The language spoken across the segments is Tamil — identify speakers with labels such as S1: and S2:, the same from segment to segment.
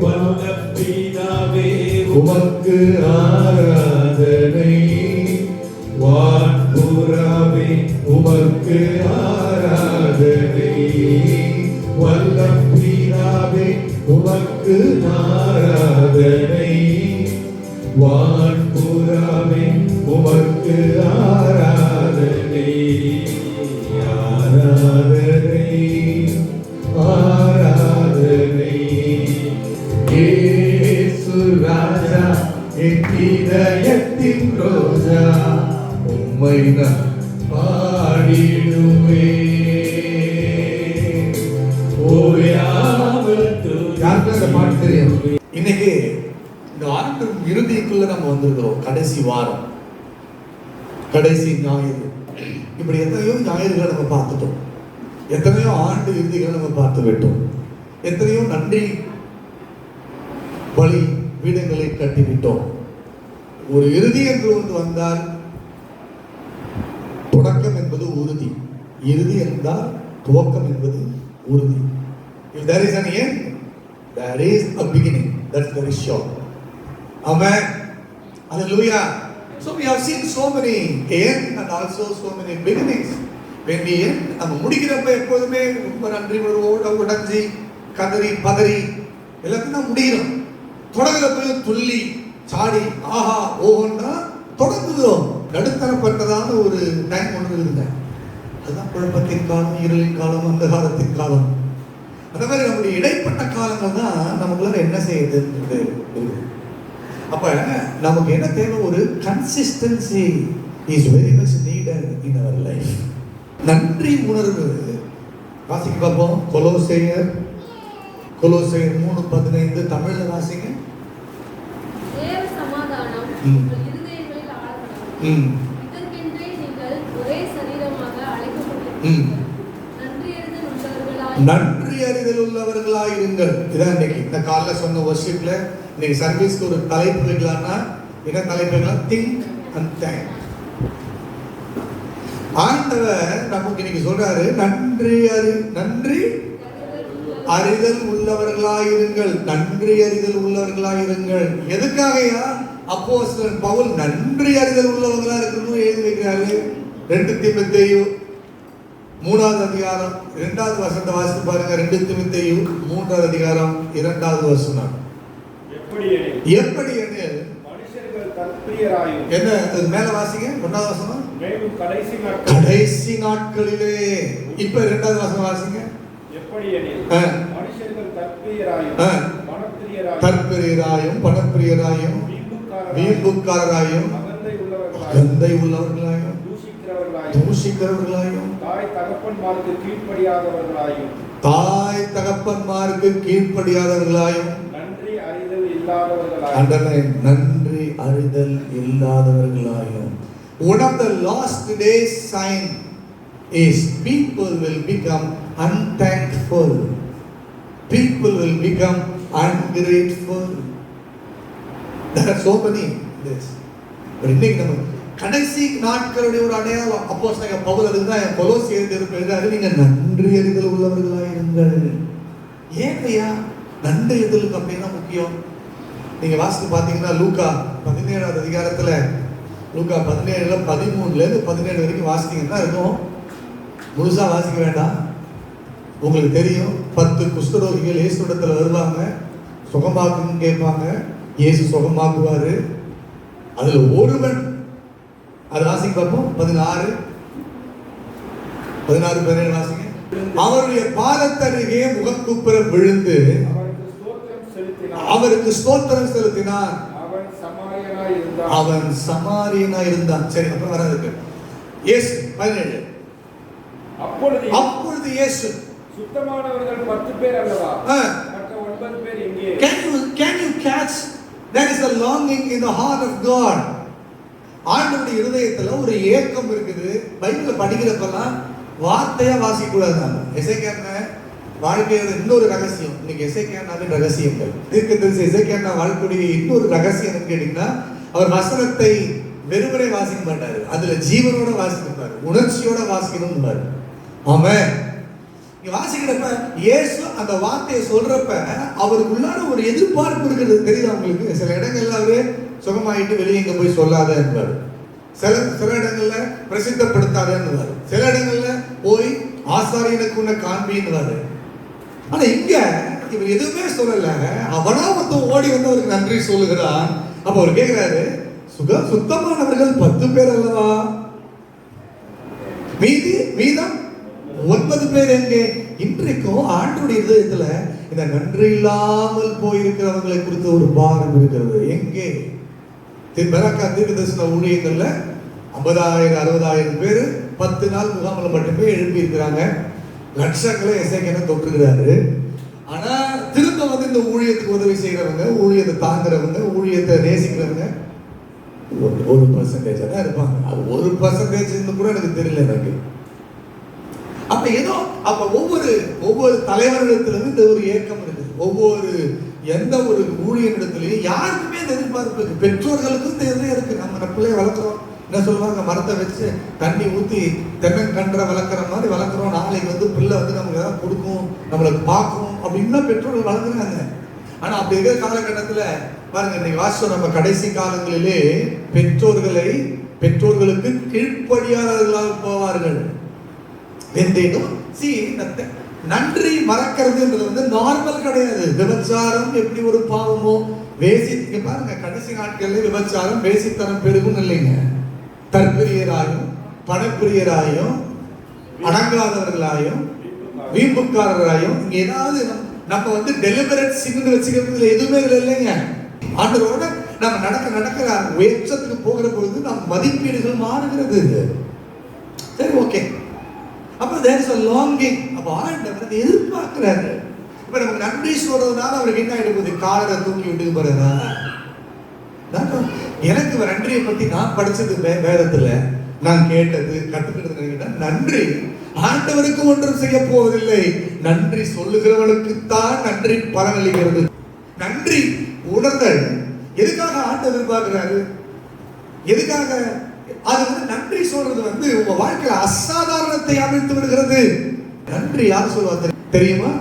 S1: வல்லபிதாவே உமக்கு ஆராதனை, வான்புறாவே உமக்கு ஆராதனை, வல்லபிதாவே உமக்கு ஆராதனை, வான்புறாவே உமக்கு ஆராதனை, ஆராதனை ஆராதனை. இயேசு ராஜா என் இதயத்தின் ரோஜா, உம்மை நான் பாடிடுவேன். யாருக்கு அந்த பாட்டு தெரியும்? இன்னைக்கு இந்த ஆண்டு இறுதிக்குள்ள நம்ம வந்திருக்கிறோம். கடைசி வாரம், கடைசி ஞாயிறு. இப்படி எத்தனையோ ஞாயிறுகளை நம்ம பார்த்துட்டோம், எத்தனையோ ஆண்டு இறுதிகளை நம்ம பார்த்து விட்டோம், எத்தனையோ நன்றி பலி பீடங்களை கட்டிவிட்டோம். ஒரு இறுதி என்று ஒன்று வந்தால் தொடக்கம் என்பது உறுதி, இறுதி என்றால் துவக்கம் என்பது உறுதி. If there is an end, there is a beginning. That's very sure. Amen. Hallelujah. So we have seen so many end and also so many beginnings. When we end, நம்ம முடிக்கிறப்ப எப்போதுமே ரொம்ப நன்றி உடஞ்சி கதறி பதறி எல்லாத்தையும் தான் முடிகிறோம். தொடங்குறப்பையும் துள்ளி சாடி ஆஹா ஓஹோன்னா தொடங்குகிறோம். நடுத்தரப்பட்டதான ஒரு டைம் ஒன்று இருந்தேன். அதுதான் குழப்பத்தின் காலம், இருளின் காலம், அந்த காலத்தின் காலம். அந்த மாதிரி நம்முடைய இடைப்பட்ட காலங்கள் தான் நமக்குள்ள என்ன செய்யுதுன்றது. அப்ப நமக்கு என்ன தேவை? ஒரு consistency is very much needed in our life. நன்றி உணர்வு. வாசிக்க பார்ப்போம். கொலோசையர் 3:15 தமிழ்ல வாசிங்க.
S2: தேவ சமாதானம் உங்கள் இருதயங்களில் ஆளப்படட்டும். இதற்கென்றே நீங்கள் ஒரே சரீரமாக அழைக்கப்பட்டிருக்கிறீர்கள். நன்றி அறிதல் உள்ளவர்களாயிருங்கள். இதான் இன்னைக்கு இந்த காலைல சொன்ன வர்ஷிப்ல இன்னைக்கு சர்வீஸ்க்கு ஒரு தலைப்பு வைக்கலாம்னா என்ன தலைப்பு வைக்கலாம்? Think and thank. ஆண்டவர் நமக்கு இன்னைக்கு சொல்றாரு, நன்றி அறிதல் உள்ளவர்களாயிருங்கள், நன்றி அறிதல் உள்ளவர்களாயிருங்கள். எதுக்காகயா அப்போஸ்தலன் பவுல் நன்றி அறிதல் உள்ளவர்களா இருக்கணும்னு எழுதி வைக்கிறாரு? 2 தீமோத்தேயு 3வது அதிகாரம் 2வது வசனத்தை வாசித்து பாருங்க. 2 தீமோத்தேயு 3வது அதிகாரம் 2வது வசனம். எப்படி எனில்
S3: மனுஷர்கள் தற்பிரியராயும்.
S1: என்ன அது மேல வாசிங்க. 1வது வசனம்.
S3: மேலும்
S1: கடைசி நாட்களிலே. இப்ப 2வது வசனம் வாசிங்க.
S3: எப்படி எனில் மனுஷர்கள்
S1: தற்பிரியராயும் பணப்பிரியராயும் வீம்புக்காரராயும் அகந்தை உள்ளவர்களாயும் தூஷிக்கிறவர்களாயும்
S3: தாய் தகப்பன்மாருக்கு
S1: கீழ்ப்படியாதவர்களாயும்
S3: நன்றி அறிதல்
S1: இல்லாதவர்களாயும். One of the last days sign is people will become unthankful. People will become ungrateful. There are so many this. But இன்னைக்கு நம்ம கடைசி நாட்களுடைய ஒரு அடையாளம். அப்போஸ்தலன் பவுல் அதுதான் கொலோசியருக்கு எழுதுறாரு, நீங்க நன்றி அறிதல் உள்ளவர்களாயிருங்கள். ஏன் ஐயா நன்றி அறிதலுக்கு அப்படின்னா முக்கியம்? நீங்க வாசித்து பார்த்தீங்கன்னா லூக்கா 17வது அதிகாரத்துல லூக்கா 17ல 13ல 17 வரைக்கும் வாசித்தீங்கன்னா இருக்கும். முழுசா வாசிக்க வேண்டாம். உங்களுக்கு தெரியும், 10 குஷ்டரோகிகள் இயேசுவிடத்துல வருவாங்க, சுகமாக்குன்னு கேட்பாங்க. இயேசு சுகமாக்குவாரு. அதுல ஒருவன், அது வாசிக்க பார்ப்போம். 16 17 வாசிங்க. அவருடைய பாதத்தருகே முகக்குப்புற விழுந்து அவருக்கு ஸ்தோத்திரம் செலுத்தினான். அவன் சமாரியனாய் இருந்தான். சரி, அப்புறம் வராதுக்கு இயேசு 17. அப்பொழுது இயேசு,
S3: சுத்தமானவர்கள் 10 பேர் அல்லவா, மற்ற 9 பேர் எங்கே?
S1: Can you catch? There is a longing in the heart of God. ஆண்டவருடைய இருதயத்துல ஒரு ஏக்கம் இருக்குது. பைபிளை படிக்கிறப்பெல்லாம் வார்த்தையா வாசிக்க கூடாது. எசேக்கியா வாழ்க்கையோட இன்னொரு ரகசியம். இன்னைக்கு எசேக்கியாவின் ரகசியங்கள், தீர்க்கதரிசி எசேக்கியா வாழ்க்கையுடைய இன்னொரு ரகசியம் கேட்டீங்கன்னா, அவர் வசனத்தை வெறுமனே வாசிக்க மாட்டாரு, அதுல ஜீவனோட வாசிப்பாரு, உணர்ச்சியோட வாசிக்கணும். ஆமென். நீ வாசிக்கிறப்ப இயேசு அந்த வார்த்தையை சொல்றப்ப அவருக்குள்ளார ஒரு எதிர்பார்ப்பு இருக்கிறது தெரியுதா உங்களுக்கு? சில இடங்கள்ல அவரு சுகமாயிட்டு வெளியே இங்க போய் சொல்லாத என்பார், சில இடங்கள்ல பிரசித்தப்படுத்தாத என்பார், சில இடங்கள்ல போய் ஆசாரியனுக்கு உன்னை காண்பின்னுவாரு. ஆனா இங்க இவர் எதுவுமே சொல்லல, அவனா வந்து ஓடி வந்து அவருக்கு நன்றி சொல்லுகிறான். அப்ப அவர் கேட்கிறாரு, சுத்தமானவர்கள் 10 பேர் அல்லவா, மீதம் 9 பேர் எங்கே? இன்றைக்கும் ஆண்டவருடைய இதயத்துல இந்த நன்றி இல்லாமல் போயிருக்கிறவங்களை குறித்து ஒரு பாரம் இருக்கிறது. எங்கே? பெராக்கா தீர்க்க தரிசன ஊழியங்கள்ல 50,000 60,000 பேர் 10 நாள் முகாமில் மட்டுமே எழுப்பி இருக்கிறாங்க. லட்சங்களை எசைக்கென தொற்றுகிறாரு. ஆனா திரும்ப வந்து இந்த ஊழியத்துக்கு உதவி செய்யறவங்க, ஊழியத்தை தாங்குறவங்க, ஊழியத்தை நேசிக்கிறவங்க 1% தான் இருப்பாங்க. அது 1% கூட எனக்கு தெரியல எனக்கு. அப்ப ஏதோ அப்ப ஒவ்வொரு தலைவரிடத்திலும் இந்த ஒரு ஏக்கம் இருக்குது. ஒவ்வொரு எந்த ஒரு ஊழியரிடத்திலையும் யாருக்குமே இந்த எதிர்பார்ப்பு இருக்கு. பெற்றோர்களுக்கும் இந்த இதே இருக்கு. நம்ம பிள்ளைய வளர்க்குறோம், என்ன சொல்லுவாங்க, மரத்தை வச்சு தண்ணி ஊற்றி தென்னங்கன்றை வளர்க்குற மாதிரி வளர்க்குறோம். நாளைக்கு வந்து பிள்ளை வந்து நமக்கு ஏதாவது கொடுக்கும், நம்மளுக்கு பார்க்கும் அப்படின்னு பெற்றோர்கள் வளர்க்குறாங்க. ஆனா அப்படி இருக்கிற காலகட்டத்தில் பாருங்க, இன்னைக்கு வாசம் நம்ம கடைசி காலங்களிலே பெற்றோர்களுக்கு கீழ்ப்படியாதவர்களாக போவார்கள். நன்றி மறக்கிறதுன்றது வந்து நார்மல் கிடையாது. விபச்சாரம் எப்படி ஒரு பாவமோ, பாருங்க கடைசி நாட்களில் விபச்சாரம் வேசித்தனம் பெருகும் இல்லைங்க. தற்பிரியராயும் பணப்பிரியராயும் அடங்காதவர்களாயும் வீம்புக்காரராயும் இங்க ஏதாவது நம்ம வந்து டெலிபரேட் சின்னு வச்சுக்கிறதுல எதுவுமே இல்லைங்க. ஆண்டவரோட நம்ம நடக்கிற உயர்ச்சத்துக்கு போகிற பொழுது நம் மதிப்பீடுகள் மாறுகிறது. சரி, ஓகே. அப்ப there is a longing. அப்ப ஆண்டவர் எதிர்பார்க்கிறாரு. இப்ப நமக்கு நன்றி சொல்றதுனால அவருக்கு என்ன ஆயிடுது? காலரை தூக்கி விட்டு போறதா? எனக்கு நன்றியை பத்தி நான் படிச்சது வேதத்துல, நான் கேட்டது கத்துக்கிட்டது நன்றி ஆண்டவருக்கு ஒன்றும் செய்ய போவதில்லை, நன்றி சொல்லுகிறவனுக்கு தான் நன்றி பலனளிக்கிறது. நன்றி உணர்தல் எதுக்காக ஆண்டவர் எதிர்பார்க்கிறாரு? எதுக்காக? அது வந்து நன்றி சொல்றது வந்து உங்க வாழ்க்கையில அசாதாரணத்தை அமைத்து விடுகிறது. நன்றி யார் சொல்லுவா தெரியுமா?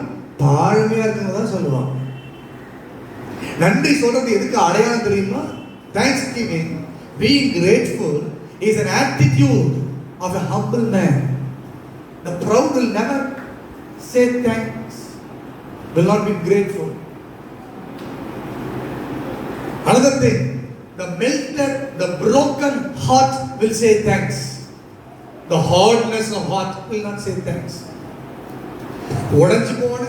S1: தாழ்மையா இருக்கவங்க தான் சொல்லுவாங்க. நன்றி சொல்றது எதுக்கு அடையாளம் தெரியுமா? Thanksgiving, being grateful is an attitude of a humble man. The proud will never say thanks, will not be grateful. Another thing, the melted, the broken heart will say thanks. The hardness of heart will not say thanks. உடைஞ்சு போன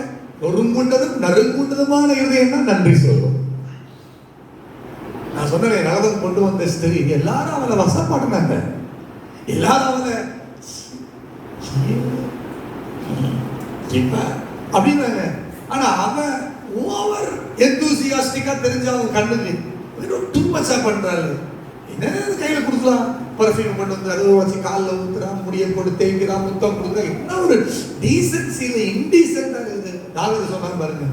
S1: நறுங்குண்டதுமான இதயம் தான் நன்றி சொல்லும். நான் சொன்னேன், நகரம் கொண்டு வந்த ஸ்திரீ எல்லாரும் அவளை வசப்பாட்டினாங்க. எல்லாரும் அவளை அப்படின்னாங்க. ஆனா அவன் ஓவர் எந்தூசியாஸ்டிக்கா தெரிஞ்ச அவங்க கண்ணுக்கு டூ மச்சா பண்றாரு. என்ன கையில கொடுக்கலாம், பர்ஃபியூம் கொண்டு வந்து அதை வச்சு காலில் ஊத்துறான், முடிய போட்டு தேய்க்கிறான், முத்தம் கொடுக்குறான். என்ன ஒரு டீசன்சியில இன்டீசென்டா இருக்குது. தாவீது சொன்னாங்க பாருங்க,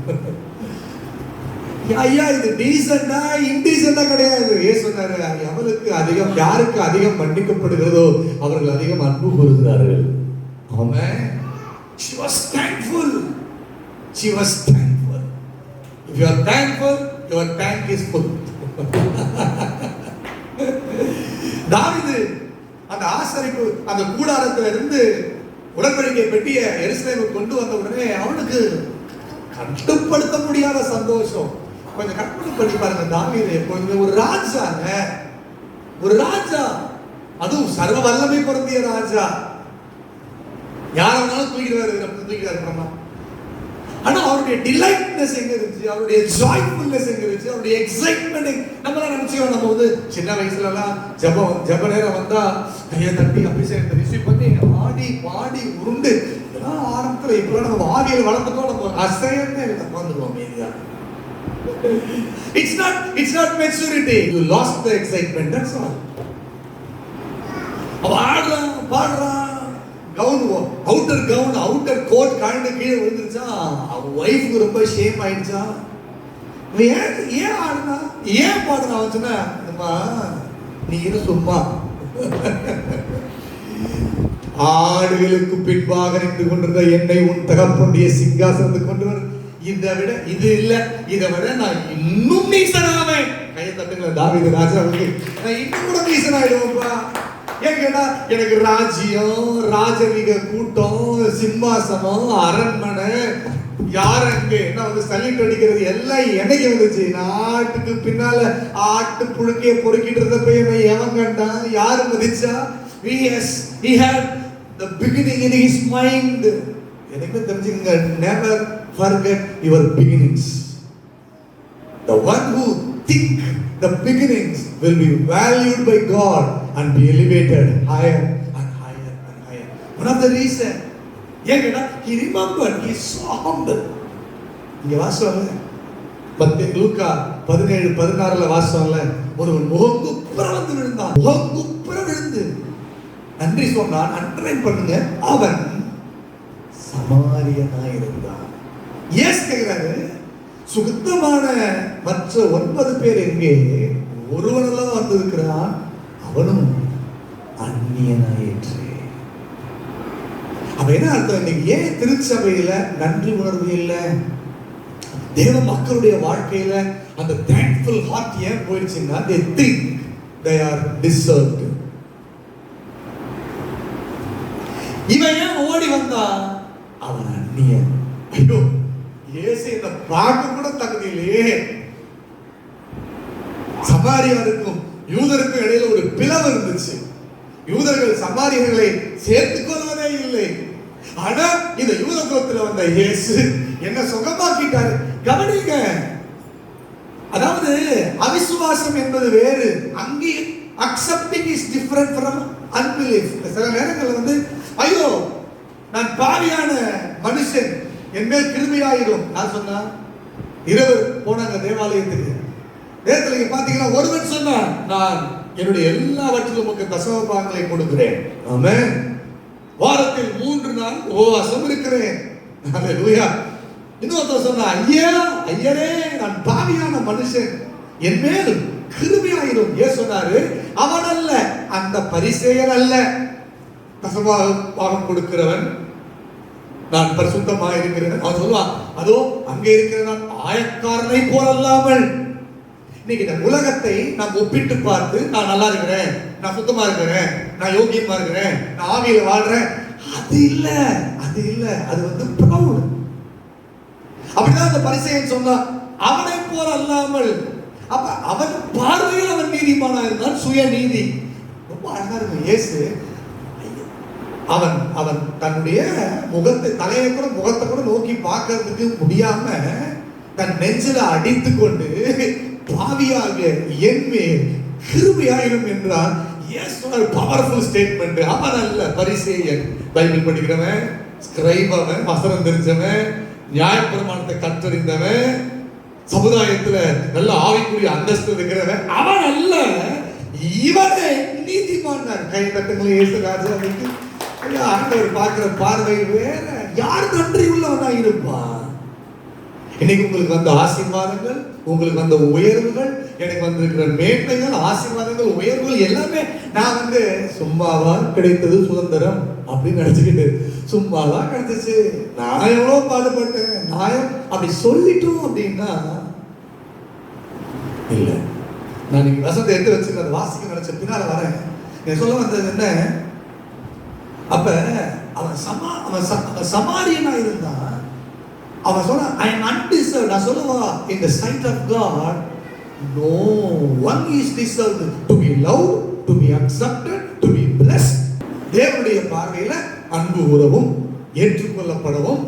S1: ஐயா இது டீசென்டா இன்டீசென்டா கிடையாது. ஏன் சொன்னாரு? அவளுக்கு அதிகம், யாருக்கு அதிகம் மன்னிக்கப்படுகிறதோ அவர்கள் அதிகம் அன்பு கூறுகிறார்கள். ஆமென். She was thankful. She was thankful. If you are thankful, your tank is full. தாவீது அந்த ஆசரிப்பு அந்த கூடாரத்துல இருந்து உடன்படிக்கை பெட்டிய எருசலேமுக்கு கொண்டு வந்த உடனே அவனுக்கு கட்டுப்படுத்த முடியாத சந்தோஷம். கொஞ்சம் கற்பனை பண்ணி பாருங்க, தாவீது கொஞ்சம் ஒரு ராஜா, அதுவும் சர்வ வல்லமை பொருந்திய ராஜா, யார வேணாலும் தூக்கிடுவாரு. ஆனா அவருடைய டிலைட்னஸ் எங்க இருந்துச்சு? அவருடைய ஜாய்ஃபுல்னஸ் எங்க இருந்துச்சு? அவருடைய எக்ஸைட்மெண்ட். நம்மளாம் நினைச்சோம், நம்ம வந்து சின்ன வயசுல எல்லாம் ஜப நேரம் வந்தா கையை தட்டி அபிஷேகத்தை ரிசீவ் பண்ணி ஆடி பாடி உருண்டு இதெல்லாம் ஆரம்பத்துல. இப்ப நம்ம ஆவியில் வளர்ந்துட்டோம், நம்ம அசையமே வந்துடுவோம் மீதியா. It's not maturity. You lost the excitement. That's all. அவ பாடுறான் அவுட்டர் கோட் காய்ந்து கீழே விழுந்துருச்சா, அவன் ஒய்ஃபுக்கு ரொம்ப ஷேம் ஆயிடுச்சா. ஏன் ஆடுனா, ஏன் பாடுனா? சொன்னா நீ இரு சும்மா. ஆடுகளுக்கு பின்பாக நின்று கொண்டிருந்த என்னை உன் தகப்பனுடைய சிங்காசனத்துக்கு கொண்டு வர, இதை விட இது இல்ல, இதை விட நான் இன்னும் நீசனாவேன். கையை தட்டுங்களேன் தாவீது ராஜாவுக்கு. நான் இன்னும் கூட நீசனாயிடுவேன்ப்பா. ஏன் கேட்டா, எனக்கு ராஜ்யம், ராஜரிக கூட்டம், சிம்மாசனம், அரண்மனை, யார் அங்கே என்ன வந்து சல்யூட் அடிக்கிறது எல்லாம் எனக்கு வந்துச்சு. நாட்டுக்கு பின்னால ஆட்டு புழுக்கைய பொறுக்கிட்டு இருந்தப்ப என்னை எவன் கண்டான், யாரு மதிச்சா? He had the beginning in his mind. எனக்கு தெரிஞ்சுங்க, never forget your beginnings. The one who think the beginnings will be valued by God and be elevated higher and higher and higher. One of the reason, ஏன்னா he remembered, he saw humble. இங்க வாசம்ல லூக்கா 17:16 வாசம்ல ஒருவன் முகங்குப்புற வந்து விழுந்தான். முகங்குப்புற விழுந்து நன்றி சொன்னான். அண்டர்லைன் பண்ணுங்க, அவன் சமாரியனாய் இருந்தான். ஏஸ் கேக்குறாரு, சுத்தமான மற்ற 9 பேர் எங்கே? ஒருவனெல்லாம் வந்திருக்கிறான், அவனும் அந்நியனாயிற்று. அப்ப என்ன அர்த்தம்? இன்னைக்கு ஏன் திருச்சபையில நன்றி உணர்வு இல்லை? தேவ மக்களுடைய வாழ்க்கையில அந்த thankful heart ஏன் போயிடுச்சுன்னா, they think they are deserved. இவன் ஏன் ஓடி வந்தா? அவன் அந்நியன். ஐயோ, இயேசு இந்த பார்க்க கூட தகுதி இல்லையே. சமாரியாருக்கும் யூதருக்கும் இடையில ஒரு பிளவு இருந்துச்சு. யூதர்கள் சமாரியர்களை சேர்த்துக் கொள்வதே இல்லை. ஆனா இந்த யூத குலத்துல வந்த இயேசு என்ன சுகமாக்கிட்டாரு. கவனிங்க, அதாவது அவிசுவாசம் என்பது வேறு, அங்கே accepting is different from unbelief. சில நேரங்கள்ல வந்து ஐயோ நான் பாவியான மனுஷன், என் மேல் கிருபையாயிரும். நான் சொன்னா இருவர் போனாங்க தேவாலயத்துக்கு. நேரத்துல நீங்க பாத்தீங்கன்னா ஒருவன் சொன்னான், நான் என்னுடைய எல்லாவற்றிலும் உமக்கு தசம பாகங்களை கொடுக்கிறேன். ஆமென். வாரத்தில் 3 நாள் உபவாசம் இருக்கிறேன். ஹல்லேலூயா. இன்னொருத்தர் சொன்னா, ஐயா ஐயரே நான் பாவியான மனுஷன், என் மேல் கிருபையாயிரும். ஏன் சொன்னாரு? அவன் அல்ல, அந்த பரிசேயன் அல்ல, தசம பாகம் கொடுக்கிறவன், நான் பரிசுத்தமாக இருக்கிறேன். அவன் சொல்லுவான், அதோ அங்கே இருக்கிற நான் ஆயக்காரனை போல் அல்லாமல். இன்னைக்கு இந்த உலகத்தை நாம் ஒப்பிட்டு பார்த்து, நான் நல்லா இருக்கிறேன், நான் சுத்தமா இருக்கிறேன், நான் யோகியமா இருக்கிறேன், நான் ஆவியில வாழ்றேன், அது இல்ல, அது இல்ல, அது வந்து ப்ரௌட். அப்படிதான் அந்த பரிசேயன் சொன்னான், அவனை போல் அல்லாமல். அப்ப அவன் பார்வையில் அவன் நீதிமானா இருந்தான், சுய நீதி. ரொம்ப அழகா இருக்கும். இயேசு அவன் அவன் தன்னுடைய முகத்தை, தலையை கூட முகத்தை கூட நோக்கி பார்க்கறதுக்கு முடியாம தன் நெஞ்சில அடித்து கொண்டு பாவியாக என் மேல் கிருபையாயிரும் என்றான். Powerful statement. அவன் அல்ல பரிசேயன், பைபிள் படிக்கிறவன், ஸ்கிரைப், அவன் வசனம் தெரிஞ்சவன், நியாயப்பிரமாணத்தை கற்றறிந்தவன், சமுதாயத்துல நல்ல ஆவிக்குரிய அந்தஸ்து இருக்கிறவன், அவன் அல்ல, இவனே நீதிமான். கை தட்டுங்களை இயேசு ராஜாவுக்கு. ஆண்டவர் பார்க்கிற பார்வை வேற. யார் நன்றி உள்ளவனா இருப்பான்? இன்னைக்கு உங்களுக்கு வந்த ஆசீர்வாதங்கள், உங்களுக்கு வந்த உயர்வுகள், எனக்கு வந்திருக்கிற மேன்மைகள், ஆசீர்வாதங்கள், உயர்வுகள் எல்லாமே நான் வந்து சும்மாவா கிடைத்தது சுதந்திரம் அப்படின்னு நினைச்சுக்கிட்டு சும்மாவா கிடைச்சிச்சு, நான் எவ்வளவு பாடுபட்டேன், நான் அப்படி சொல்லிட்டோம் அப்படின்னா இல்ல. நான் நீங்க வசனத்தை எடுத்து வச்சுக்க அதை வாசிக்க நினைச்ச பின்னால வரேன். நீ சொல்ல வந்தது என்ன? அப்ப அவன் சமாரியனா இருந்தான். அவன் சொன்னா, I am undeserved. நான் சொல்லுவா, in the sight of God no one is deserved to be loved, to be accepted, to be blessed. தேவனுடைய பார்வையில அன்பு கூறவும், ஏற்றுக்கொள்ளப்படவும்,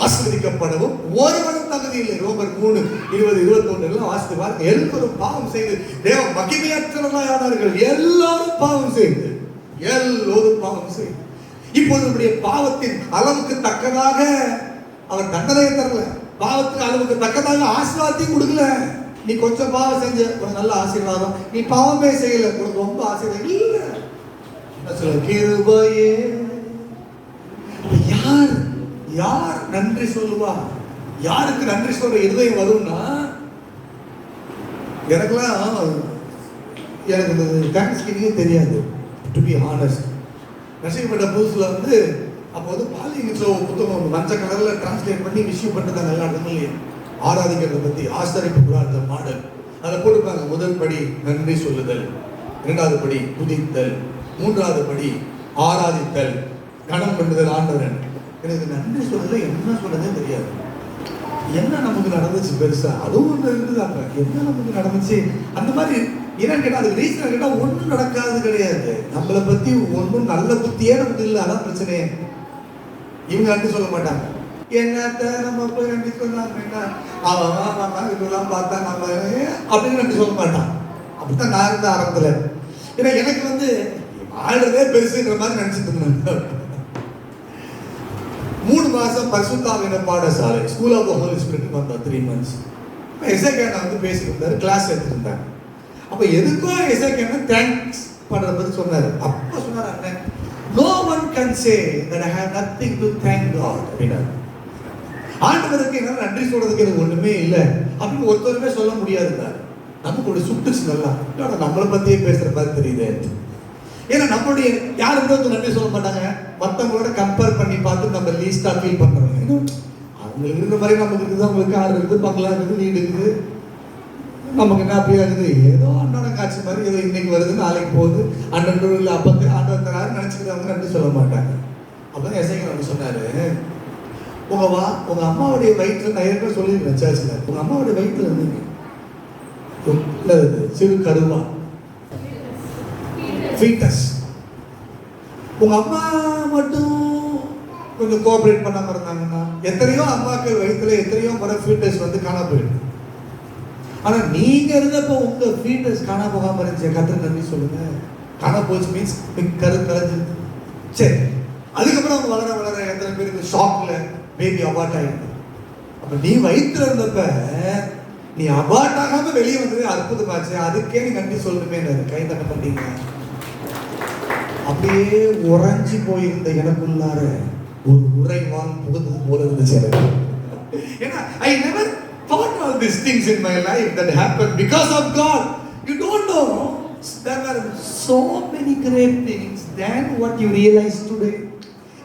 S1: ஆசீர்வதிக்கப்படவும் ஒருவனும் தகுதி இல்லை. ரோமர் 3:20-21 வாசித்து பாருங்க. எல்லாரும் பாவம் செய்து தேவ மகிமையற்றவர்களாய் ஆனார்கள். எல்லாரும் பாவம் செய்து, எல்லோரும் பாவம் செய்து. இப்போது நம்முடைய பாவத்தின் அளவுக்கு தக்கதாக அவர் தண்டனையை தரல, பாவத்துக்கு அளவுக்கு தக்கதாக ஆசீர்வாதத்தையும் கொடுக்கல. நீ கொஞ்சம் பாவம் செஞ்ச ஒரு நல்ல ஆசீர்வாதம், நீ பாவமே செய்யல உனக்கு ரொம்ப ஆசீர்வாதம் இல்ல. கிருபையே. யார் யார் நன்றி சொல்லுவா? யாருக்கு நன்றி சொல்ற இருதயம் வரும்னா, எனக்குலாம் எனக்கு தேங்க்ஸ் கிவிங்கே தெரியாது. டு பி ஹானஸ்ட், ரசிக்கப்பட்ட புதுசுல வந்து அப்போ வந்து பாலிங்கிற புத்தகம் ஒன்று மஞ்சள் கலர்ல டிரான்ஸ்லேட் பண்ணி விஷயம் பண்ணிட்டாங்க எல்லா இடத்துலையும். ஆராதிக்கிறத பத்தி ஆச்சரியப்படுறாங்க மாடல். அதை போட்டுருப்பாங்க. முதல் படி நன்றி சொல்லுதல், இரண்டாவது படி துதித்தல், மூன்றாவது படி ஆராதித்தல், கணம் பண்ணுதல் ஆண்டவரன். எனக்கு நன்றி சொல்லல என்ன சொல்றதே தெரியாது. என்ன நமக்கு நடந்துச்சு பெருசா, அதுவும் ஒன்று இருந்தது. அப்ப என்ன நமக்கு நடந்துச்சு அந்த மாதிரி என்னன்னு கேட்டா, அதுக்கு ரீசன் கேட்டா ஒன்றும் நடக்காது கிடையாது. நம்மளை பத்தி ஒன்றும் நல்ல புத்தியே நமக்கு இல்லை. அதான் பிரச்சனையே. இவங்க நன்றி சொல்ல மாட்டாங்க. என்னத்த நம்ம போய் நன்றி சொன்னாங்க, அவன் இதெல்லாம் பார்த்தா நம்ம அப்படின்னு நன்றி சொல்ல மாட்டான். அப்படித்தான் நான் இருந்த ஆரம்பத்துல. ஏன்னா எனக்கு வந்து ஆடுறதே பெருசுன்ற மாதிரி நினைச்சிட்டு இருந்தேன். 3 மாசம் பரிசுத்தாவின பாடசாலை school of the holy spirit வந்தோம். 3 months எசேக்கியா வந்து பேசிட்டு இருந்தாரு, கிளாஸ் எடுத்துட்டு இருந்தாங்க. அப்ப எதுக்கும் எசேக்கியா தேங்க்ஸ் பண்றத பத்தி சொன்னாரு. அப்ப சொன்னாரு, அண்ணன் no one can say that I have nothing to thank God அப்படின்னாரு. ஆண்டவருக்கு என்ன நன்றி சொல்றதுக்கு எனக்கு ஒண்ணுமே இல்லை அப்படின்னு ஒருத்தருமே சொல்ல முடியாது. நமக்கு ஒரு சுட்டுச்சு நல்லா, நம்மளை பத்தியே பேசுற மாதிரி தெரியுது. ஏன்னா நம்மளுடைய யாருமே வந்து நன்றி சொல்ல மாட்டாங்க. மற்றவங்களோட கம்பேர் பண்ணி பார்த்து நம்ம லீஸ்டா ஃபீல் பண்றோம். அவங்களுக்கு இருக்கிற மாதிரி நமக்கு இருக்குது. அவங்களுக்கு கார் இருக்குது, பங்களா இருக்குது, வீடு இருக்குது. நமக்கு என்ன அப்படியே இருக்குது, ஏதோ அண்ணன் காட்சி மாதிரி, ஏதோ இன்னைக்கு வருது நாளைக்கு போகுது, அண்ணன் இல்லை அப்பத்து ஆண்டவர் தராரு நினைச்சுக்கிறவங்க நன்றி சொல்ல மாட்டாங்க. அப்பதான் எசேக்கியா வந்து சொன்னாரு, உங்க அம்மாவுடைய வயிற்றுல நான் ஏற்கனவே சொல்லியிருக்கேன் சர்ச்சில், உங்க அம்மாவுடைய வயிற்றுல இருந்தீங்க சிறு கருவா ஃபீட்டஸ். உங்க அம்மா மட்டும் கொஞ்சம் கோஆபரேட் பண்ணாம இருந்தாங்கன்னா எத்தனையோ அம்மாக்கள் வயிற்றுல எத்தனையோ முறை ஃபீட்டஸ் வந்து காணா போயிருக்கு. ஆனா நீங்க இருந்தப்போ உங்க ஃபீட்டஸ் காணா போகாம இருந்துச்சு. கர்த்தருக்கு நன்றி சொல்லுங்க. காணா போச்சு மீன்ஸ் கலைஞ்சிருக்கு. சரி, அதுக்கப்புறம் அவங்க வளர வளர எத்தனை பேருக்கு ஷாக்ல பேபி அபார்ட் ஆயிருக்கு. அப்ப நீ வயிற்றுல இருந்தப்ப நீ அபார்ட் ஆகாம வெளியே வந்தது அற்புதமாச்சு. அதுக்கே நீ நன்றி சொல்லணுமே. கை தட்ட பண்ணீங்க. அப்படியே உறைஞ்சி போயிருந்த எனக்குள்ளார ஒரு உறைவான் புகுந்தது போல இருந்துச்சு எனக்கு. ஏன்னா I never thought all these things in my life that happened because of God. You don't know, there are so many great things than what you realize today.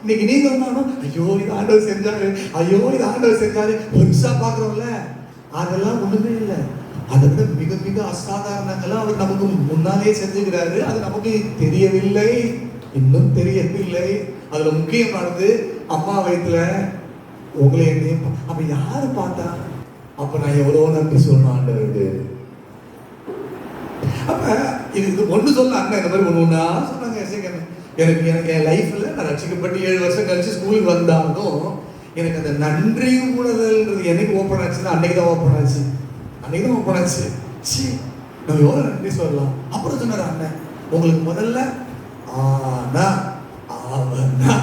S1: இன்னைக்கு நீங்க சொன்னாலும் ஐயோ இது ஆண்டவர் செஞ்சாரு, ஐயோ இது ஆண்டவர் செஞ்சாரு பெருசா பாக்குறோம்ல, அதெல்லாம் ஒண்ணுமே இல்லை. அதை விட மிக மிக அசாதாரணங்களா அவர் நமக்கு முன்னாலே செஞ்சுக்கிறாரு. அது நமக்கு தெரியவில்லை, இன்னும் தெரியவில்லை. அதுல முக்கியமானது அம்மா வயிற்றுல உங்களை என்னையும் அப்ப யாரு பார்த்தா, அப்ப நான் எவ்வளவு நன்றி சொல்லணும் ஆண்டவருக்கு. அப்ப இது ஒண்ணு சொல்ல அண்ணன் இந்த மாதிரி ஒண்ணு சொன்னாங்க. எனக்கு என் லைஃப்ல நான் ரட்சிக்கப்பட்டு 7 வருஷம் கழிச்சு ஸ்கூலுக்கு வந்தாலும் எனக்கு அந்த நன்றி உணர்தல்ன்றது என்னைக்கு ஓப்பன் ஆச்சுன்னா அன்னைக்கு தான் ஓப்பன் ஆச்சு. அன்னைக்கு தான் ஓப்பன் ஆச்சு. நம்ம எவ்வளவு நன்றி சொல்லலாம். அப்புறம் சொன்னார் அண்ணன், உங்களுக்கு முதல்ல ஆனா ஆவனா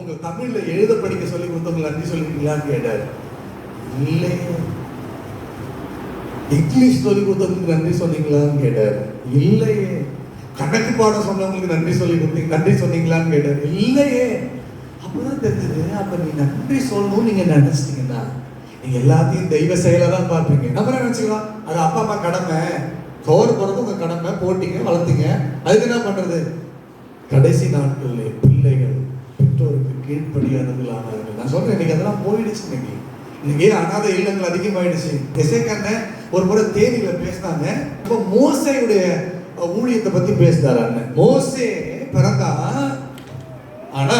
S1: உங்க தமிழ்ல எழுத படிக்க சொல்லி கொடுத்தவங்க நன்றி சொல்லிருக்கீங்களான்னு கேட்டாரு. இல்லையே. இங்கிலீஷ் சொல்லி கொடுத்தவங்களுக்கு நன்றி சொன்னீங்களான்னு கேட்டாரு. இல்லையே. கணக்கு பாடம் சொன்னவங்களுக்கு நன்றி சொல்லி கொடுத்தீங்க நன்றி சொன்னீங்களான்னு கேட்டாரு. இல்லையே. அப்பதான் தெரிஞ்சது, அப்ப நீ நன்றி சொல்லணும்னு நீங்க நினைச்சிட்டீங்கன்னா நீங்க எல்லாத்தையும் தெய்வ செயலை தான் பார்ப்பீங்க. நம்ம நினைச்சுக்கலாம் அது அப்பா அம்மா கடமை, சோறு போறது உங்க கடமை, போட்டீங்க வளர்த்தீங்க, அதுக்கு என்ன பண்றது. கடைசி நாட்களில் பிள்ளைகள் பெற்றோருக்கு கீழ்ப்படியாதவர்களானார்கள். நான் சொல்றேன், இன்னைக்கு அதெல்லாம் போயிடுச்சு. இன்னைக்கு அனாதை இல்லங்கள் அதிகமாயிடுச்சு. எசேக்கியா ஒரு முறை தேனியில பேசினாங்க. இப்போ மோசேயுடைய ஊழியத்தை பத்தி பேசினார் அண்ணன். மோசே பிறந்தா, ஆனா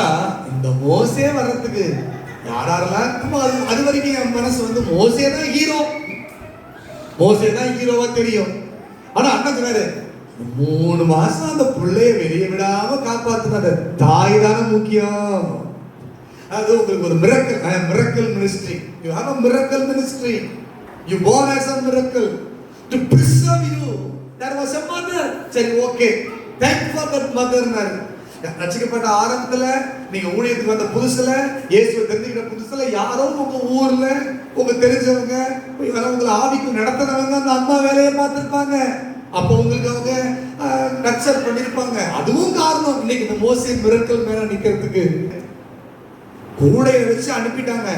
S1: இந்த மோசே வர்றதுக்கு யாரெல்லாம் அது வரைக்கும் என் மனசு வந்து மோசே தான் ஹீரோ, மோசே தான் ஹீரோவா தெரியும். ஆனா அண்ணன் சொன்னாரு, 3 மாசம் அந்த பிள்ளைய வெளியே விடாம காப்பாத்துனாரு. தாய் தானே முக்கியம். அது உங்களுக்கு ஒரு miracle ministry. You have a miracle ministry. You born as a miracle to preserve you. There was a mother. சரி, okay, thank for that mother. ரட்சிக்கப்பட்ட ஆரம்பத்துல நீங்க ஊழியத்துக்கு வந்த புதுசுல, இயேசுவை தெரிஞ்சுக்கிட்ட புதுசுல, யாரோ உங்க ஊர்ல உங்க தெரிஞ்சவங்க உங்களை ஆவிக்கு நடத்தினவங்க அந்த அம்மா வேலையை பார்த்திருப்பாங்க. அப்போ உங்களுக்கு அவங்க நக்சல் பண்ணிருப்பாங்க. அதுவும் காரணம் இன்னைக்கு இந்த மோசே மிரக்கல் மேல நிக்கிறதுக்கு. கூடையை வச்சு அனுப்பிட்டாங்க,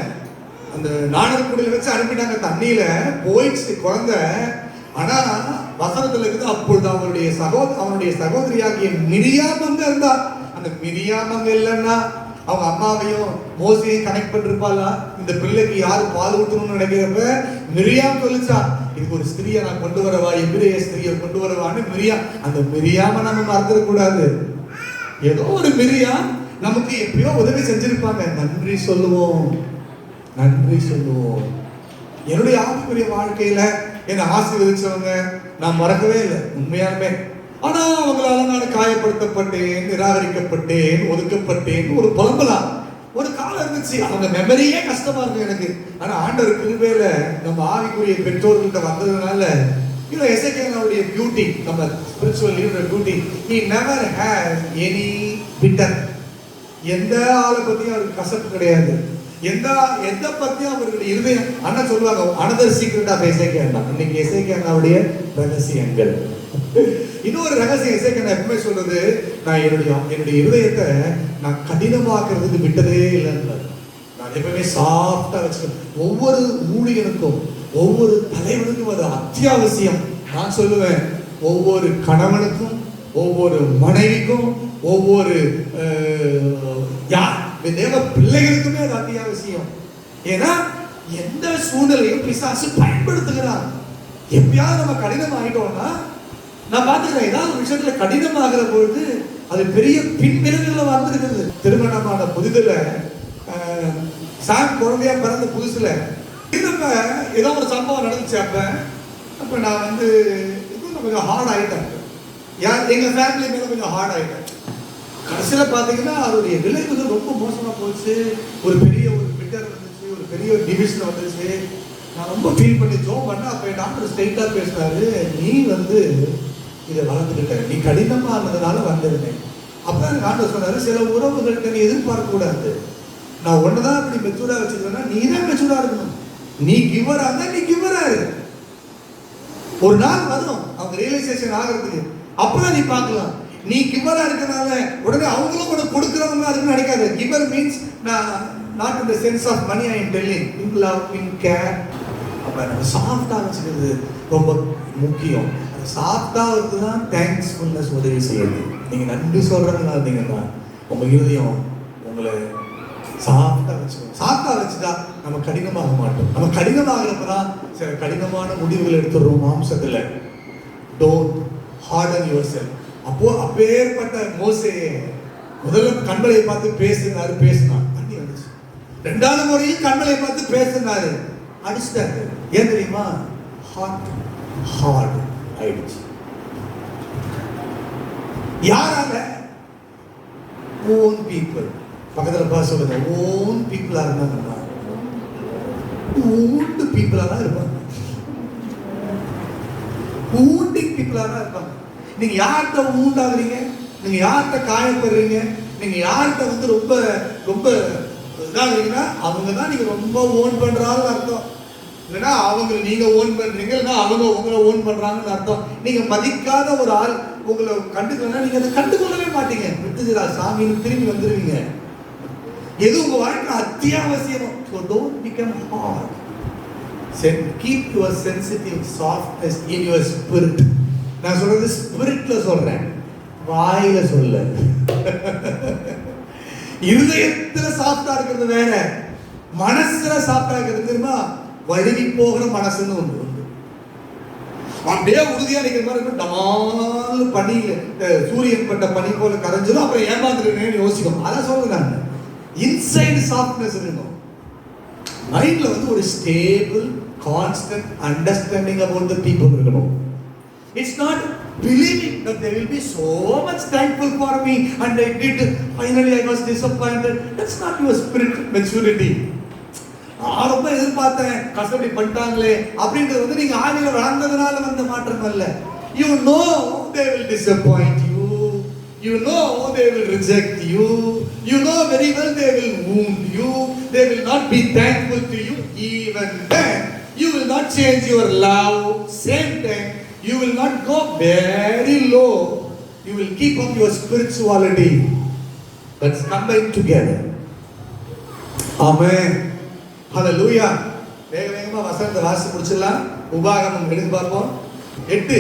S1: அந்த நாணல் கூடையில வச்சு அனுப்பிட்டாங்க. தண்ணியில போயிடுச்சு குழந்தை. ஆனா வசனத்துல இருக்குது, அப்பொழுது அவனுடைய சகோதரியாகிய மிரியாம் அங்க இருந்தா. அந்த மிரியாம் அங்க இல்லைன்னா அவங்க அம்மாவையும் மோசையும் கனெக்ட் பண்ணிருப்பாளா? இந்த பிள்ளைக்கு யாரு பால் ஊட்டணும்னு நினைக்கிறப்ப மிரியாம் சொல்லிச்சா, இதுக்கு ஒரு ஸ்திரியை நான் கொண்டு வரவா, எபிரேய ஸ்திரியை கொண்டு வரவான்னு மிரியாம். அந்த மிரியாம நம்ம மறந்துட கூடாது. ஏதோ ஒரு மிரியாம் நமக்கு எப்பயோ உதவி செஞ்சிருப்பாங்க. நன்றி சொல்லுவோம், நன்றி சொல்லுவோம். என்னுடைய ஆவிக்குரிய வாழ்க்கையில என்னை ஆசீர்வதிச்சவங்க நான் மறக்கவே இல்லை உண்மையாலுமே. ஆனா அவங்களால நான் காயப்படுத்தப்பட்டேன், நிராகரிக்கப்பட்டேன், ஒதுக்கப்பட்டேன் ஒரு புலம்பலாம். ஒரு காலம் இருந்துச்சு, அவங்க மெமரியே கஷ்டமா இருக்கு எனக்கு. ஆனா ஆண்டவர் கிருபையில நம்ம ஆவிக்குரிய பெற்றோர்கள்ட்ட வந்ததுனால எசேக்கியேலுடைய பியூட்டி, நம்ம spiritual leader beauty, he never had any bitter. எந்த ஆளை பத்தியும் அவருக்கு கசப்பு கிடையாது. எந்த பத்தியும் அவர்களுடைய இருதயம். அண்ணா சொல்லுவாங்க அனதர் சீக்ரெட் ஆஃப் எசேக்கியேல். இன்னைக்கு எசேக்கியேலுடைய ரகசியங்கள். இன்னொரு ரகசியம் எசேக்கியேல் எப்பவுமே சொல்றது, நான் என்னுடைய இருதயத்தை நான் கடினமாக்குறதுக்கு விட்டதே இல்லைன்னு. நான் எப்பவுமே சாஃப்டா வச்சுக்கணும். ஒவ்வொரு ஊழியனுக்கும் ஒவ்வொரு தலைவனுக்கும் அது அத்தியாவசியம். நான் சொல்லுவேன், ஒவ்வொரு கணவனுக்கும் ஒவ்வொரு மனைவிக்கும் ஒவ்வொரு தேவ பிள்ளைகளுக்குமே அது அத்தியாவசியம். ஏன்னா எந்த சூழ்நிலையும் பிசாசு பயன்படுத்துகிறான். எப்பயாவது நம்ம கடினம் ஆகிட்டோம்னா, நான் பார்த்துக்கிறேன், ஏதாவது ஒரு விஷயத்துல கடினமாகிற பொழுது அது பெரிய பின்விளைவுகளை வந்திருக்குது. திருமணமான புதிதுல சாம் குழந்தையா பிறந்த புதுசுல ஏதோ ஒரு சம்பவம் நடந்துச்சு. அப்ப நான் வந்து கொஞ்சம் ஹார்ட் ஆயிட்டேன். எங்க ஃபேமிலி மேல கொஞ்சம் ஹார்ட் ஆயிட்டேன். கடைசியில பாத்தீங்கன்னா அதோடைய விளைவுகள் ரொம்ப மோசமா போச்சு. ஒரு பெரிய பிட்டர் வந்துச்சு, ஒரு பெரிய டிவிஷன் வந்துச்சு. நான் ரொம்ப ஃபீல் பண்ணி ஜோம் பண்ண. அப்ப டாக்டர் ஸ்ட்ரெயிட்டா பேசினாரு, நீ வந்து இதை வளர்த்துக்கிட்ட, நீ கடினமா இருந்ததுனால வந்துருந்தேன். அப்பதான் டாக்டர் சொன்னாரு, சில உறவுகள்கிட்ட நீ எதிர்பார்க்க கூடாது. நான் ஒண்ணுதான் அப்படி மெச்சூரா வச்சுக்கிறேன்னா நீ தான் மெச்சூரா இருக்கணும். நீ கிவரா இருந்தா நீ கிவரா இரு. ஒரு நாள் வரும் அவங்க ரியலைசேஷன் ஆகிறதுக்கு. அப்பதான் நீ பார்க்கலாம். நீ கிவரா இருக்கனால உடனே அவங்களும் உனக்கு கொடுக்குறவங்க அதுன்னு நினைக்காது. Giver means not in the sense of money. I am telling in love, in care. அப்ப நம்ம சாஃப்டா வச்சுக்கிறது ரொம்ப முக்கியம். சாஃப்டா இருக்குதான் தேங்க்ஸ்ஃபுல்னஸ் உதவி செய்யுது. நீங்க நன்றி சொல்றதுனால இருந்தீங்கன்னா உங்க இருதயம் உங்களை சாஃப்டா வச்சுக்கணும். சாஃப்டா வச்சுட்டா நம்ம கடினமாக மாட்டோம். நம்ம கடினமாகிறப்பதான் சில கடினமான முடிவுகள் எடுத்துடுறோம் மாம்சத்துல. Don't harden yourself. அப்போ அப்பேற்பட்ட மோசே முதல்ல கண்மலையை பார்த்து பேசினாரு, தண்ணி வந்துச்சு. ரெண்டாவது முறையும் கண்மலையை பார்த்து பேசினாரு, அடிச்சிட்டாரு. ஏன் தெரியுமா? ஹார்ட் ஆயிடுச்சு. யாரால? Own people. பக்கத்துல பார்த்து சொல்லுங்க, ஓன் பீப்புளா இருந்தாங்கன்னா ஊண்டு பீப்புளா தான் இருப்பாங்க. ஊண்டிங் பீப்புளா தான் இருப்பாங்க. நீங்க யார்கிட்ட ஊண்டாகிறீங்க, நீங்க யார்கிட்ட காயப்படுறீங்க, நீங்க யார்கிட்ட வந்து ரொம்ப ரொம்ப இதாகிறீங்கன்னா அவங்க தான் நீங்க ரொம்ப ஓன் பண்றாங்கன்னு அர்த்தம். இல்லைன்னா அவங்க நீங்க ஓன் பண்றீங்க, இல்லைன்னா அவங்க உங்களை ஓன் பண்றாங்கன்னு அர்த்தம். நீங்க மதிக்காத ஒரு ஆள் உங்களை கண்டுக்கலன்னா நீங்க அதை கண்டுகொள்ளவே மாட்டீங்க. விட்டுதுடா சாமின்னு திரும்பி வந்துருவீங்க. எது உங்க வாழ்க்கை அத்தியாவசியம். So don't become hard. Keep your sensitive softness in your spirit. நான் சொல்றது ஸ்பிரிட்ல சொல்றேன், வாயில சொல்ல. இருதயத்துல சாஃப்டா இருக்கிறது வேற, மனசுல சாஃப்டா இருக்கிறது தெரியுமா? வழுகி போகிற மனசுன்னு ஒன்று உண்டு. அப்படியே உறுதியா நிக்கிற மாதிரி இருக்கும். டமால் பனி, சூரியன் பட்ட பனி போல கரைஞ்சிடும். அப்புறம் ஏமாந்துருக்கேன்னு யோசிக்கும். அதான் சொல்றேன் நான். இன்சைடு சாஃப்ட்னஸ் இருக்கணும். மைண்ட்ல வந்து ஒரு stable constant understanding about the people இருக்கணும். It's not believing that they will be so much thankful for me and I did, finally I was disappointed. That's not your spiritual maturity. நான் ரொம்ப எதிர்பார்த்தேன், கஷ்டப்படி பண்ணிட்டாங்களே அப்படின்றது வந்து நீங்க ஆவியில வளர்ந்ததுனால வந்த மாற்றம் அல்ல. You know they will disappoint you. You know they will reject you. You know very well they will wound you. They will not be thankful to you. Even then, you will not change your love. Same time, you will not go very low. You will keep up your spirituality. Let's combine together. Amen. Hallelujah. வேகமா வசனத்தை வாசி முடிச்சிடலாம். உபாகமம் எடுத்து பார்ப்போம். 8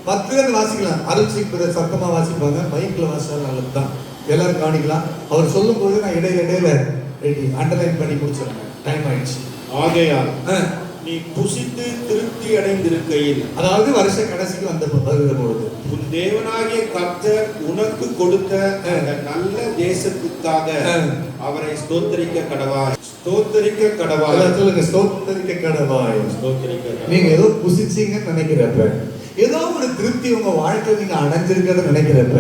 S1: 10 வாசிக்கலாம். அருள் சிங் பிரதர் சத்தமா வாசிப்பாங்க, மைக்ல வாசிச்சா நல்லது தான், எல்லாரும் கவனிக்கலாம். அவர் சொல்லும் போது நான் இடையில ரெடி அண்டர்லைன் பண்ணி முடிச்சிடுறேன், டைம் ஆயிடுச்சு.
S4: ஆகையால் நீ புசித்து திருப்தி அடைந்திருக்கையில்,
S1: அதாவது வருஷ கடைசிக்கு வருகிற பொழுது
S4: உன் தேவனாகிய கர்த்தர் உனக்கு கொடுத்த அந்த நல்ல தேசத்துக்காக அவரை ஸ்தோத்தரிக்க கடவாய். ஸ்தோத்தரிக்க கடவாய்.
S1: சொல்லுங்க, ஸ்தோத்தரிக்க கடவாய்.
S4: ஸ்தோத்தரிக்க கடவாய்.
S1: நீங்க ஏதோ புசிச்சீங்கன்னு நினைக்கிறப்ப, ஏதோ ஒரு திருப்தி உங்க வாழ்க்கையில் நீங்க அடைஞ்சிருக்கிறத நினைக்கிறப்ப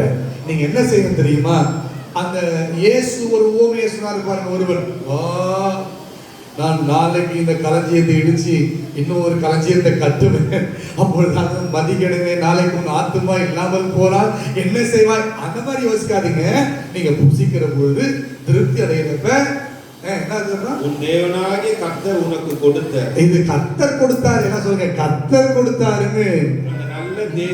S1: நீங்க என்ன செய்யணும் தெரியுமா? அந்த இயேசு ஒரு உவமையை சொன்னாரு பாருங்க. ஒருவன், நான் நாளைக்கு இந்த களஞ்சியத்தை இடிச்சு இன்னும் ஒரு களஞ்சியத்தை கட்டுவேன், அப்பொழுது மதிக்கணுமே, நாளைக்கு உன் ஆத்துமா இல்லாமல் போனால் என்ன செய்வாய்? அந்த மாதிரி யோசிக்காதீங்க. நீங்க புசிக்கிற பொழுது திருப்தி அடைகிறப்ப என்ன,
S4: உன் தேவனாகிய கர்த்தர் உனக்கு கொடுத்த,
S1: இது கர்த்தர் கொடுத்தாரு. என்ன சொல்லுங்க, கர்த்தர் கொடுத்தாருன்னு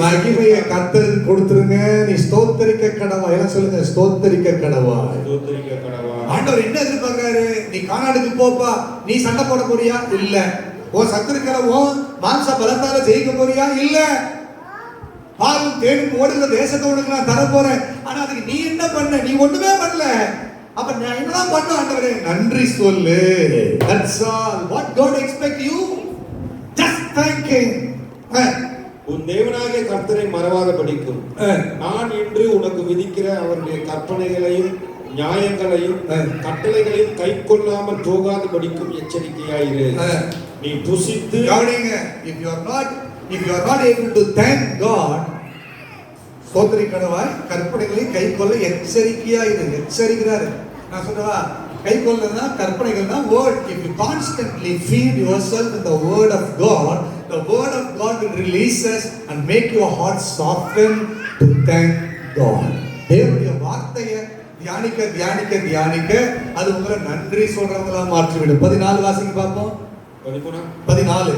S1: மகிமையை கர்த்தருக்கு கொடுத்துருங்க. நீ ஸ்தோத்தரிக்க கடவா. எல்லாம் சொல்லுங்க, ஸ்தோத்தரிக்க கடவா.
S4: ஸ்தோத்தரிக்க கடவா.
S1: ஆண்டவர் என்ன எதிர்பார்க்கிறாரு? நீ கானானுக்கு போப்பா, நீ சண்டை போட போறியா? இல்ல. உன் சத்துருக்களை உன் மாம்ச பலத்தால ஜெயிக்க போறியா? இல்ல. பாலும் தேடும் ஓடுகிற தேசத்தை உனக்கு நான் தர போறேன். ஆனா அதுக்கு நீ என்ன பண்ண? நீ ஒண்ணுமே பண்ணல. அப்ப நான் என்னதான் பண்ண? ஆண்டவரே நன்றி சொல்லு. That's all what God expect you. Just thank him.
S4: உன் தேவனாகிய கர்த்தரை மறவாத படிக்கும். நான் இன்று உனக்கு விதிக்கிற அவருடைய கற்பனைகளையும் நியாயங்களையும் கட்டளைகளையும் கை கொள்ளாமல் போகாத படிக்கும் எச்சரிக்கையாயிரு. நீ புசித்து
S1: கவனிங்க. if you are not able to thank God, ஸ்தோத்திரி கடவாய், கற்பனைகளை கை கொள்ள எச்சரிக்கையாயிரு. எச்சரிக்கிறாரு. நான் சொல்றவா, கை கொள்ளனா கற்பனைகள் தான் word. if you constantly feed yourself in the word of God, the word of God will release us and make your heart soften to thank God. தேவனுடைய வார்த்தையை தியானிக்க தியானிக்க தியானிக்க அது உங்களை நன்றி சொல்றவங்களா மாற்றிவிடும். 14 வாசிங்க பார்ப்போம். 14.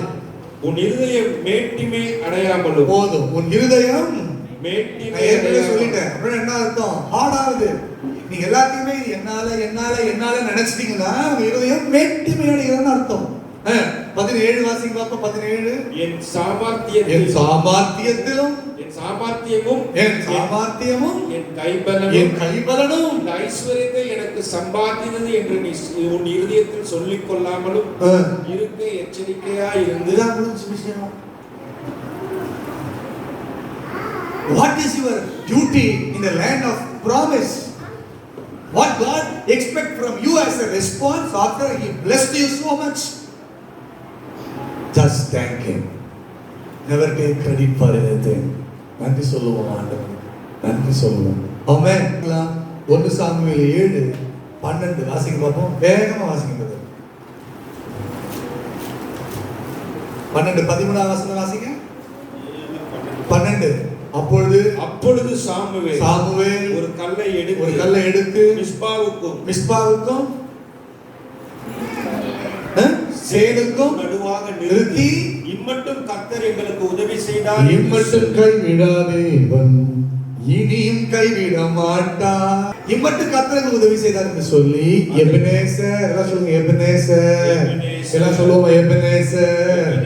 S4: உன் இருதயம் மேட்டிமை அடையாமலும்.
S1: போதும். உன் இருதயம்
S4: மேட்டிமை
S1: சொல்லிட்டேன். அப்புறம் என்ன அர்த்தம்? ஹார்டாகுது. நீங்க எல்லாத்தையுமே என்னால என்னால என்னால நினைச்சிட்டீங்கன்னா உங்க இருதயம் மேட்டிமை அடைகிறதுன்னு அர்த்தம். 17 வாசிங்க பார்ப்போம். 17.
S4: என் சாமர்த்தியத்திலும்
S1: என் சாமர்த்தியமும்
S4: என் கைபலனும்
S1: இந்த
S4: ஐஸ்வர்யத்தை எனக்கு சம்பாதித்தது என்று நீ உன் இருதயத்தில் சொல்லிக் கொள்ளாமலும் இருக்க எச்சரிக்கையா இருந்து.
S1: What is your duty in the land of promise? What God expect from you as a response after He blessed you so much? Just thank Him. Never take credit for anything. நன்றி சொல்லுவோம் ஆண்டவர், நன்றி சொல்லுவோம். ஆமென். 1 சாமுவேல் 7:12 வாசிங்க பார்ப்போம். வேகமா வாசிங்க. 13 வசனம் வாசிங்க. 12. அப்பொழுது சாமுவேல் ஒரு கல்லை எடுத்து மிஸ்பாவுக்கும் சேனுக்கும்
S4: நடுவாக நிறுத்தி, இம்மட்டும் கர்த்தர் எங்களுக்கு உதவி செய்தார்,
S1: இம்மட்டும் கைவிடாதே, இனியும் கைவிட மாட்டார், இம்மட்டும் கர்த்தருக்கு உதவி செய்தார் என்று சொல்லி எபெனேசர். எல்லாம் சொல்லுங்க, எபெனேசர். எல்லாம் சொல்லுவோம், எபெனேசர்,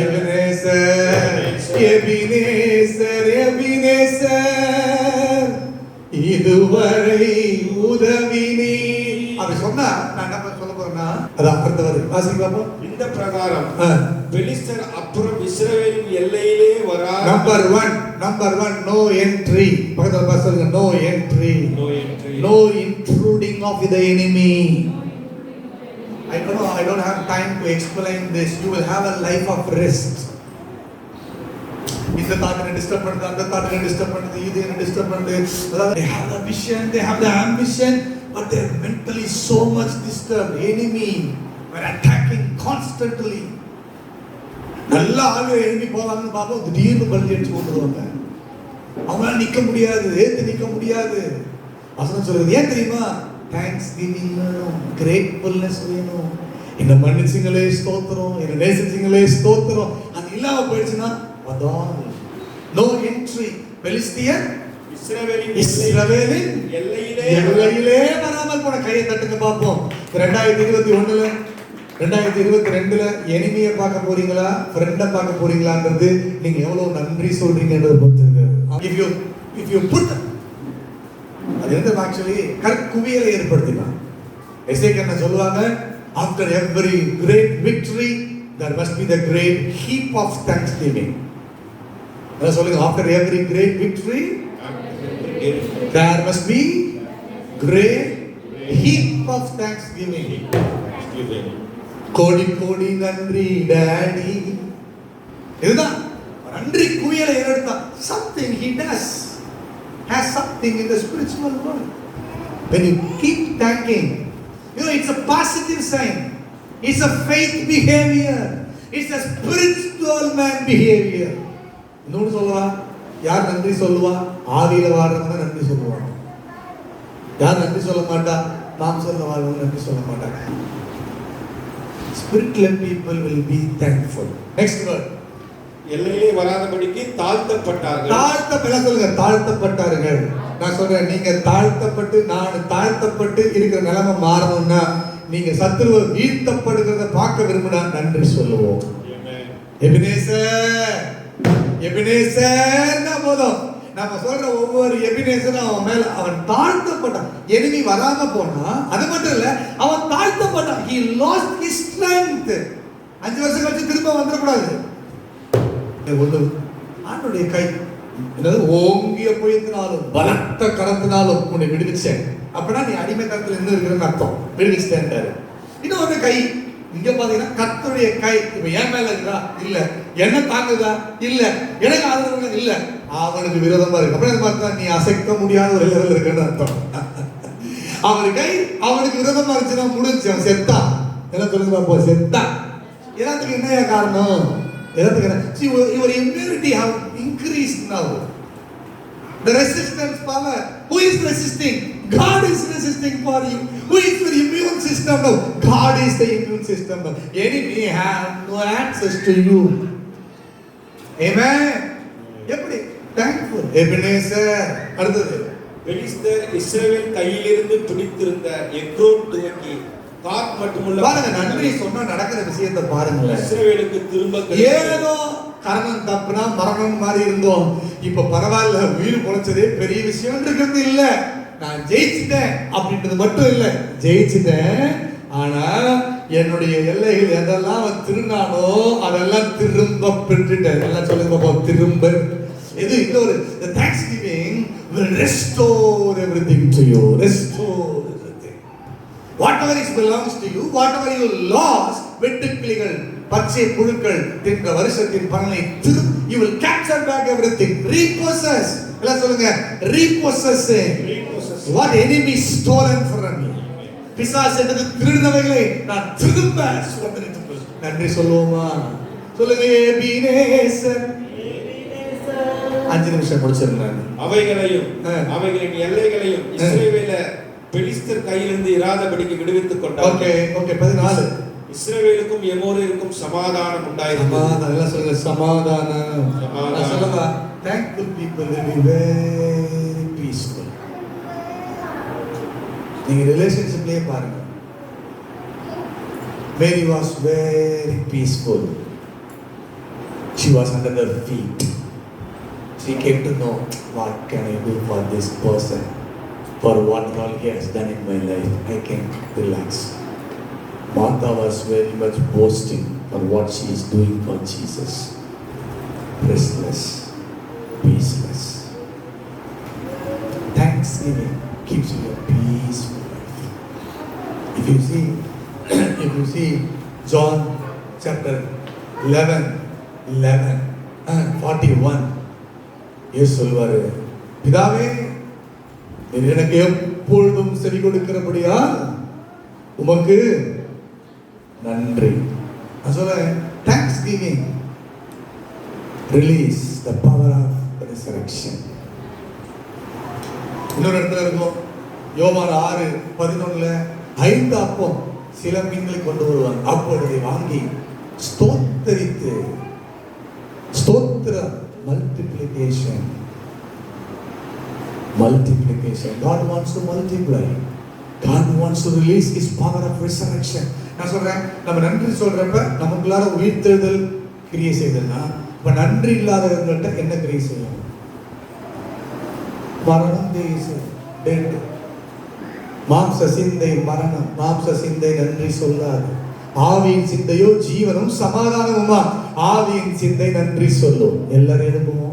S1: எபெனேசர், எபெனேசர், எபெனேசர், இதுவரை உதவினே. அப்படி சொன்னா நான் என்ன சொல்ல போறேன்னா, அதான் அடுத்த வரை வாசிங்க பாப்போம்.
S4: இந்த பிரகாரம் பெலிஸ்தர் அப்புறம் இஸ்ரவேலின் எல்லையிலே வரா.
S1: Number 1 no entry. பக்கத்துல பாருங்க, no entry, no intruding of the enemy. I don't have time to explain this. You will have a life of rest. இந்த தாட்களை டிஸ்டர்ப் பண்ணுது, அந்த தாட்களை டிஸ்டர்ப் பண்ணுது, இது என்ன டிஸ்டர்ப் பண்ணுது. They have the vision, they have the ambition, but they are mentally so much disturbed. Enemy were attacking constantly. நல்லா ஆளு எழுப்பி போவாங்கன்னு பார்ப்போம், திடீர்னு பல்டி அடிச்சு கொண்டுருவாங்க. அவங்களால நிக்க முடியாது, ஏத்து நிக்க முடியாது. வசனம் சொல்றது ஏன் தெரியுமா? தேங்க்ஸ் கிவிங் வேணும், கிரேட்ஃபுல்னஸ் வேணும். என்ன மன்னிச்சிங்களே ஸ்தோத்திரம், என்ன நேசிச்சிங்களே ஸ்தோத்திரம். அது இல்லாம போயிடுச்சுன்னா அதான் நோ என்ட்ரி. பெலிஸ்தியர் இஸ்ரவேலின் எல்லையிலே வராமல் போன. கையை தட்டுங்க பார்ப்போம். 2021 2022ல எனிமியை பார்க்க போறீங்களா ஃப்ரெண்டை பார்க்க போறீங்களான்றது நீங்க எவ்வளவு நன்றி சொல்றீங்கன்றத பொறுத்து. if you put அது வந்து ஆக்சுவலி கற்குவியலை ஏற்படுத்தினான். எசேக்கியேல் என்ன சொல்லுவாங்க, after every great victory there must be the great heap of thanksgiving. என்ன சொல்லுங்க, after every great victory there must be great heap of thanksgiving. கோடி கோடி நன்றி டாடி, இதுதான் நன்றி குவியலை ஏற்படுத்தான். something he does has something in the spiritual world. When you keep thanking, you know, it's a positive sign. It's a faith behavior. It's a spiritual man behavior. இன்னொன்று சொல்லுவா, யார் நன்றி சொல்லுவா? ஆவியில வாழ்றவங்க நன்றி சொல்லுவாங்க. யார் நன்றி சொல்ல மாட்டா? மாம்சத்துல வாழ்றவங்க நன்றி சொல்ல மாட்டாங்க. Spiritual people will be thankful. Next word.
S4: எல்லையிலே வராதபடிக்கு தாழ்த்தப்பட்டார்கள்.
S1: சொல்லுங்க, தாழ்த்தப்பட்டார்கள். நான் சொல்றேன், நீங்க தாழ்த்தப்பட்டு நான் தாழ்த்தப்பட்டு இருக்கிற நிலைமை மாறணும்னா, நீங்க சத்துருவை வீழ்த்தப்படுகிறத பார்க்க விரும்பினா நன்றி சொல்லுவோம். எபினேசர் எபினேசர்னா போதும். நம்ம சொல்ற ஒவ்வொரு எபினேசரும் அவன் மேல அவன் தாழ்த்தப்பட்டான். எனிமி வராம போனா அது மட்டும் இல்ல, அவன் தாழ்த்தப்பட்டான். he lost his strength. 5 வருஷம் கழிச்சு திரும்ப வந்துடக்கூடாது. ஆண்டுடைய கை என்னது ஓங்கிய புயத்தினாலும் பலத்த கரத்தினாலும் உன்னை விடுவிச்சேன். அப்படின்னா நீ அடிமைத்தனத்தில் இருந்து இருக்கிறன்னு அர்த்தம். விடுவிச்சிட்டேன்டாரு. இன்னொரு கை இங்க பாத்தீங்கன்னா கர்த்தருடைய கை இப்ப என் மேல இருக்கா? இல்ல. என்ன தாங்குதா? இல்ல. எனக்கு ஆதரவு இல்ல. அவனுக்கு விரோதமா இருக்கு. அப்படின்னு பார்த்தா நீ அசைக்க முடியாத ஒரு லெவல் இருக்குன்னு அர்த்தம். அவன் கை அவனுக்கு விரோதமா இருந்துச்சுன்னா முடிஞ்சு அவன் செத்தான். என்ன சொல்லுங்க பாப்போ, செத்தான். எல்லாத்துக்கும் என்னையா காரணம்? See, your immunity have increased now. The resistance power. Who is resisting? God is resisting for you. Who is your immune system now? God is the immune system now. Enemy have no access to you. Amen. எப்படி? Thankful. Ebenezer. அடுத்தது.
S4: பெலிஸ்தர் இஸ்ரவேல் கையிலிருந்து பிடித்திருந்த எக்ரோன் துவக்கி காத் மட்டுமல்ல.
S1: பாருங்க, நன்றி சொன்னா நடக்கிற விஷயத்தை பாருங்களேன்.
S4: இஸ்ரவேலுக்கு திரும்ப
S1: ஏதோ கரணம் தப்புனா மரணம் மாதிரி இருந்தோம். இப்ப பரவாயில்ல, உயிர் பொழைச்சதே பெரிய விஷயம் இருக்கிறது இல்ல. நான் ஜெயிச்சிட்டேன் அப்படின்றது மட்டும் இல்ல, ஜெயிச்சிட்டேன். ஆனா என்னுடைய எல்லைகள் எதெல்லாம் திருநானோ அதெல்லாம் திரும்ப பெற்றுட்டேன். எல்லாம் சொல்லுங்க பாப்போம், திரும்ப. இது இன்னொரு thanksgiving will restore everything to you. Restore everything. Whatever is belongs to you, whatever you lost, வெட்டுக்கிளிகள் பச்சை புழுக்கள் தின்ற வருஷத்தின் பலனை you will capture back everything. Repossess. எல்லாம் சொல்லுங்க, repossess. What enemy stolen from me. பிசாசு எனக்கு திருடினவைகளை நான் திரும்ப சுதந்திரித்து நன்றி சொல்லுவோமா? சொல்லுங்க, எபினேசர். 5 நிமிஷம் முடிச்சிருந்தேன்.
S4: அவைகளையும் அவைகளின் எல்லைகளையும் இஸ்ரவேல பெலிஸ்தர் கையிலிருந்து இராதபடிக்கு விடுவித்துக் கொண்டார்.
S1: ஓகே 14.
S4: இஸ்ரவேலுக்கும் எமோரியருக்கும் சமாதானம் உண்டாயிற்று.
S1: சமாதானம் சொல்லுங்க, சமாதானம். நான் சொல்லவா, thankful people will be very peaceful. நீங்க ரிலேஷன்ஷிப்லயே பாருங்க. Mary was very peaceful. She was under their feet. She came to know, what can I do for this person? For what all he has done in my life, I can relax. Martha was very much boasting for what she is doing for Jesus. Restless, peaceless. Thanksgiving keeps you a peaceful life. If you see John chapter 11 and 41, இயேசு சொல்வாரு, பிதாவே நீர் எனக்கு எப்பொழுதும் செவி கொடுக்கிறபடியா உமக்கு நன்றி. நான் சொல்றேன், thanksgiving release the power of resurrection. இன்னொரு இடத்துல இருக்கும், யோவான் 6:11, 5 அப்பம் சில மீன்களை கொண்டு வருவாங்க. அப்பொழுது வாங்கி ஸ்தோத்தரித்து, ஸ்தோத்திரம், multiplication. God wants to multiply. God wants to release His power of resurrection. நான் சொல்றேன், நம்ம நன்றி சொல்றப்ப நமக்குள்ளார உயிர்த்தெழுதல் கிரியை செய்ததுன்னா, இப்ப நன்றி இல்லாதவங்கள்ட்ட என்ன கிரியை செய்யும்? மரணம் டெட். மாம்ச சிந்தை மரணம், மாம்ச சிந்தை நன்றி சொல்லாது. ஆவியின் சிந்தையோ ஜீவனும் சமாதானமுமா. ஆவியின் சிந்தை நன்றி சொல்லும். எல்லாரும் எழுப்புவோம்.